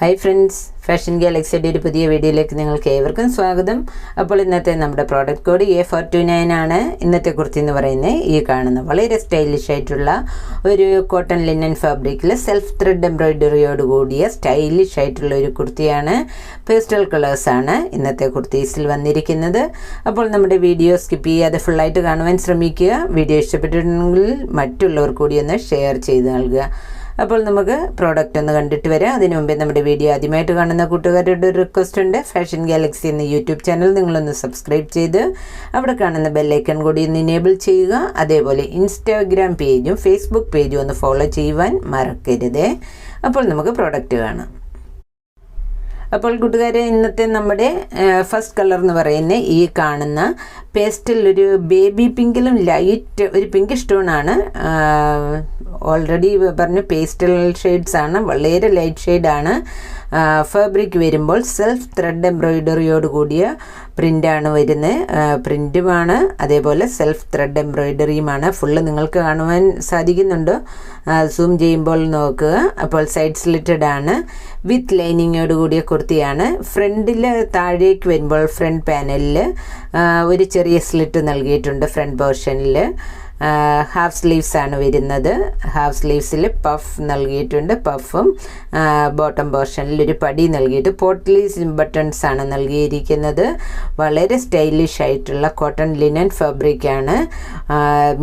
Hi friends, fashion ഗാലക്സിയുടെ ഒരു പുതിയ വീഡിയോയിലേക്ക് നിങ്ങൾക്ക് ഏവർക്കും സ്വാഗതം. അപ്പോൾ ഇന്നത്തെ നമ്മുടെ പ്രോഡക്റ്റ് കോഡ് A429 ആണ്. ഇന്നത്തെ കുർത്തി എന്ന് പറയുന്നത് ഈ കാണുന്ന വളരെ സ്റ്റൈലിഷ് ആയിട്ടുള്ള ഒരു കോട്ടൺ ലിനൻ ഫാബ്രിക്കിൽ സെൽഫ് ത്രെഡ് എംബ്രോയിഡറിയോട് കൂടിയ സ്റ്റൈലിഷ് ആയിട്ടുള്ള ഒരു കുർത്തിയാണ്. പേസ്റ്റൽ കളേഴ്സാണ് ഇന്നത്തെ കുർത്തീസിൽ വന്നിരിക്കുന്നത്. അപ്പോൾ നമ്മുടെ വീഡിയോ സ്കിപ്പ് ചെയ്യാതെ ഫുള്ളായിട്ട് കാണുവാൻ ശ്രമിക്കുക. വീഡിയോ ഇഷ്ടപ്പെട്ടിട്ടുണ്ടെങ്കിൽ മറ്റുള്ളവർ കൂടി ഒന്ന് ഷെയർ ചെയ്ത് നൽകുക. അപ്പോൾ നമുക്ക് പ്രോഡക്റ്റ് ഒന്ന് കണ്ടിട്ട് വരാം. അതിനു മുമ്പേ നമ്മുടെ വീഡിയോ ആദ്യമായിട്ട് കാണുന്ന കൂട്ടുകാരുടെ ഒരു റിക്വസ്റ്റ് ഉണ്ട്. ഫാഷൻ ഗാലക്സി എന്ന യൂട്യൂബ് ചാനൽ നിങ്ങളൊന്ന് സബ്സ്ക്രൈബ് ചെയ്ത് അവിടെ കാണുന്ന ബെല്ലൈക്കൺ കൂടി ഒന്ന് ഇനേബിൾ ചെയ്യുക. അതേപോലെ ഇൻസ്റ്റാഗ്രാം പേജും ഫേസ്ബുക്ക് പേജും ഒന്ന് ഫോളോ ചെയ്യുവാൻ മറക്കരുത്. അപ്പോൾ നമുക്ക് പ്രോഡക്റ്റ് കാണാം. അപ്പോൾ കൂട്ടുകാരെ, ഇന്നത്തെ നമ്മുടെ ഫസ്റ്റ് കളർ എന്ന് പറയുന്നത് ഈ കാണുന്ന പേസ്റ്റൽ ഒരു ബേബി പിങ്കിലും ലൈറ്റ് ഒരു പിങ്ക് സ്റ്റോണാണ്. ഓൾറെഡി പറഞ്ഞു പേസ്റ്റൽ ഷെയ്ഡ്സ് ആണ്, വളരെ ലൈറ്റ് ഷെയ്ഡാണ്. ഫാബ്രിക് വരുമ്പോൾ സെൽഫ് ത്രെഡ് എംബ്രോയിഡറിയോട് കൂടിയ പ്രിൻ്റാണ് വരുന്നത്. പ്രിൻറ്റുമാണ്, അതേപോലെ സെൽഫ് ത്രെഡ് എംബ്രോയിഡറിയുമാണ്. ഫുള്ള് നിങ്ങൾക്ക് കാണുവാൻ സാധിക്കുന്നുണ്ടോ? സൂം ചെയ്യുമ്പോൾ നോക്കുക. അപ്പോൾ സൈഡ് സ്ലിറ്റഡ് ആണ്, വിത്ത് ലൈനിങ്ങോട് കൂടിയ കുർത്തിയാണ്. ഫ്രണ്ടിൽ താഴേക്ക് വരുമ്പോൾ ഫ്രണ്ട് പാനലിൽ ഒരു ചെറിയ സ്ലിറ്റ് നൽകിയിട്ടുണ്ട്. ഫ്രണ്ട് പോർഷനിൽ ഹാഫ് സ്ലീവ്സ് ആണ് വരുന്നത്. ഹാഫ് സ്ലീവ്സിൽ പഫ് നൽകിയിട്ടുണ്ട്. പഫും ബോട്ടം പോർഷനിൽ ഒരു പടി നൽകിയിട്ട് പോട്ട്ലി ബട്ടൺസ് ആണ് നൽകിയിരിക്കുന്നത്. വളരെ സ്റ്റൈലിഷ് ആയിട്ടുള്ള കോട്ടൺ ലിനൻ ഫാബ്രിക്കാണ്.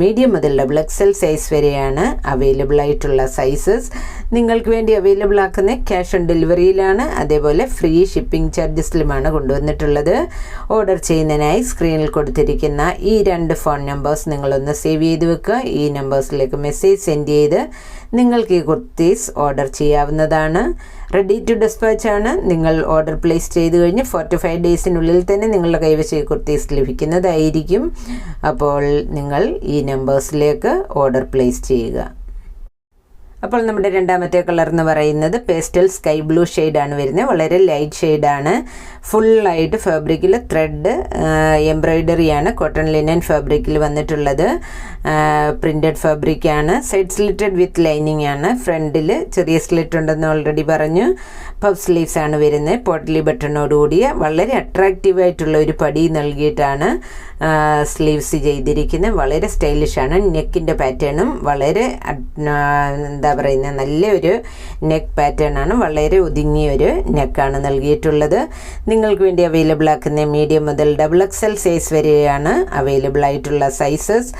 മീഡിയം മുതൽ XL സൈസ് വരെയാണ് അവൈലബിൾ ആയിട്ടുള്ള സൈസസ്. നിങ്ങൾക്ക് വേണ്ടി അവൈലബിൾ ആക്കുന്ന ക്യാഷ് ഓൺ ഡെലിവറിയിലാണ്, അതേപോലെ ഫ്രീ ഷിപ്പിംഗ് ചാർജസിലുമാണ് കൊണ്ടുവന്നിട്ടുള്ളത്. ഓർഡർ ചെയ്യുന്നതിനായി സ്ക്രീനിൽ കൊടുത്തിരിക്കുന്ന ഈ 2 ഫോൺ നമ്പേഴ്സ് നിങ്ങളൊന്ന് സേവ് ചെയ്ത് വെക്കുക. ഈ നമ്പേഴ്സിലേക്ക് മെസ്സേജ് സെൻഡ് ചെയ്ത് നിങ്ങൾക്ക് ഈ കുർത്തീസ് ഓർഡർ ചെയ്യാവുന്നതാണ്. റെഡി ടു ഡെസ്പാച്ച് ആണ്. നിങ്ങൾ ഓർഡർ പ്ലേസ് ചെയ്ത് കഴിഞ്ഞ് 4 to 5 ഡേയ്സിനുള്ളിൽ തന്നെ നിങ്ങളുടെ കൈവശം ഈ കുർത്തീസ് ലഭിക്കുന്നതായിരിക്കും. അപ്പോൾ നിങ്ങൾ ഈ നമ്പേഴ്സിലേക്ക് ഓർഡർ പ്ലേസ് ചെയ്യുക. അപ്പോൾ നമ്മുടെ രണ്ടാമത്തെ കളർ എന്ന് പറയുന്നത് പേസ്റ്റൽ സ്കൈ ബ്ലൂ ഷെയ്ഡാണ് വരുന്നത്. വളരെ ലൈറ്റ് ഷെയ്ഡാണ്. ഫുള്ളായിട്ട് ഫാബ്രിക്കിൽ ത്രെഡ് എംബ്രോയിഡറിയാണ് കോട്ടൺ ലിനൻ ഫാബ്രിക്കിൽ വന്നിട്ടുള്ളത്. പ്രിൻറ്റഡ് ഫാബ്രിക്കാണ്. സൈഡ് സ്ലിറ്റഡ് വിത്ത് ലൈനിങ് ആണ്. ഫ്രണ്ടിൽ ചെറിയ സ്ലിറ്റ് ഉണ്ടെന്ന് ഓൾറെഡി പറഞ്ഞു. പഫ് സ്ലീവ്സ് ആണ് വരുന്നത്. പോട്ട്ലി ബട്ടണോടുകൂടിയ വളരെ അട്രാക്റ്റീവായിട്ടുള്ള ഒരു പടി നൽകിയിട്ടാണ് സ്ലീവ്സ് ചെയ്തിരിക്കുന്നത്. വളരെ സ്റ്റൈലിഷാണ്. നെക്കിൻ്റെ പാറ്റേണും വളരെ എന്താ പറയുന്നത്, നല്ലൊരു നെക്ക് പാറ്റേൺ ആണ്. വളരെ ഒതുങ്ങിയൊരു നെക്കാണ് നൽകിയിട്ടുള്ളത്. നിങ്ങൾക്ക് വേണ്ടി അവൈലബിൾ ആക്കുന്ന മീഡിയം മുതൽ XL സൈസ് വരെയാണ് അവൈലബിൾ ആയിട്ടുള്ള സൈസസ്.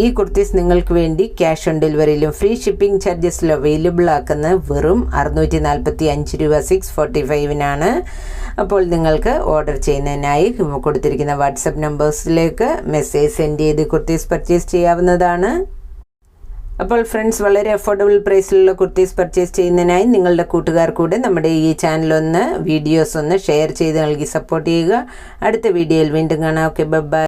ഈ കുർത്തീസ് നിങ്ങൾക്ക് വേണ്ടി ക്യാഷ് ഓൺ ഡെലിവറിയിലും ഫ്രീ ഷിപ്പിംഗ് ചാർജസിലും അവൈലബിൾ ആക്കുന്നത് വെറും 645 രൂപ 645-നാണ്. അപ്പോൾ നിങ്ങൾക്ക് ഓർഡർ ചെയ്യുന്നതിനായി കൊടുത്തിരിക്കുന്ന വാട്സപ്പ് നമ്പേഴ്സിലേക്ക് മെസ്സേജ് സെൻഡ് ചെയ്ത് കുർത്തീസ് പർച്ചേസ് ചെയ്യാവുന്നതാണ്. അപ്പോൾ ഫ്രണ്ട്സ്, വളരെ അഫോർഡബിൾ പ്രൈസിലുള്ള കുർത്തീസ് പർച്ചേസ് ചെയ്യുന്നതിനായി നിങ്ങളുടെ കൂട്ടുകാർ കൂടെ നമ്മുടെ ഈ ചാനലൊന്ന് വീഡിയോസ് ഒന്ന് ഷെയർ ചെയ്ത് നൽകി സപ്പോർട്ട് ചെയ്യുക. അടുത്ത വീഡിയോയിൽ വീണ്ടും കാണാം. Okay, by.